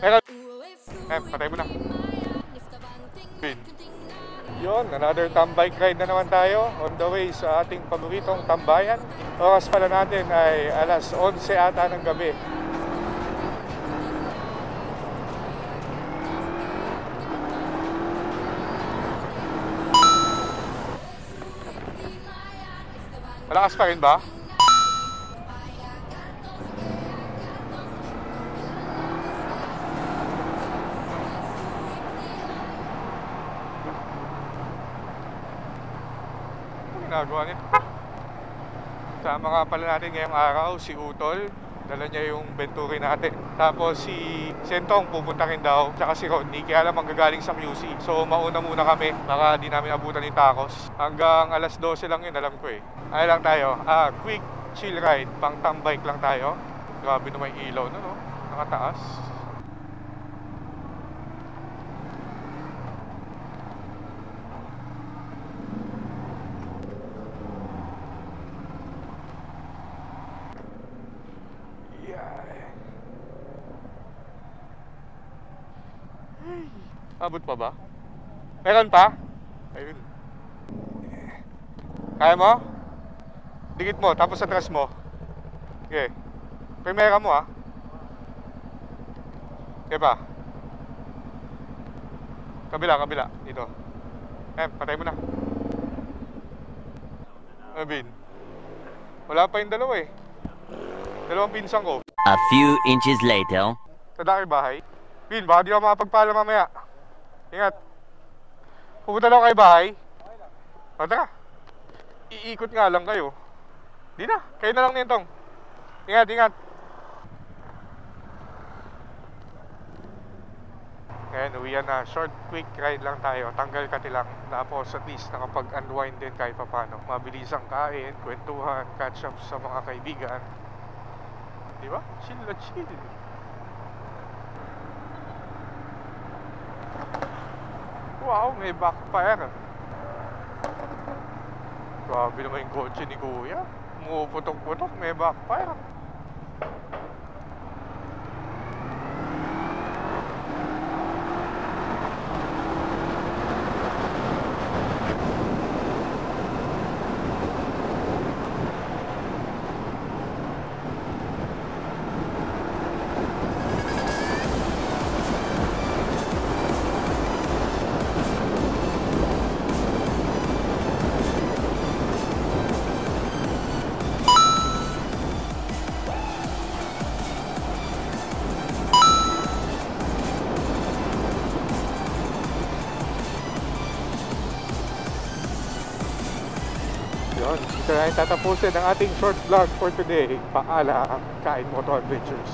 Pero, patay mo na. Yun, another tambike ride na naman tayo on the way sa ating paboritong tambayan. Oras pala natin ay alas 11 ata ng gabi. Malakas pa rin ba? Ginagawa niya. Sama nga pala natin ngayong araw si Utol. Dala niya yung Venturi natin. Tapos si Sentong pupunta rin daw. Tsaka si Rodney. Kaya alam manggagaling sa QC. So mauna muna kami. Baka di namin abutan yung tacos. Hanggang alas 12 lang yun, alam ko eh. Ay lang tayo. Quick chill ride. Pang tambike lang tayo. Grabe naman yung ilaw na, no? Nakataas. Abot pa ba? Meron pa? Ayun. Kaya mo? Dikit mo, tapos atras mo. Okay. Primera mo ah. Okay pa. Kabila. Dito. Patay mo na. Bin. Wala pa yung dalawa eh. Dalawang pinsan ko. A few inches later. Sa daki bahay. Bin, baka di ako makapagpala mamaya. Ingat. Pupunta lang kayo bahay. O, tara. Iikot nga lang kayo. Di na. Kayo na lang nitong. Ingat. Ngayon, uwian na. Short, quick ride lang tayo. Tanggal kati lang. Tapos at least nakapag-unwind din kahit paano. Mabilis ang kain, kwentuhan, catch up sa mga kaibigan. Di ba? Chill. Wow, may backfire. Grabe naman yung kotse ni Kuya. Umuputok-putok, may backfire. Dito na tatapusin ang ating short vlog for today. Paalam, Kain Moto Adventures.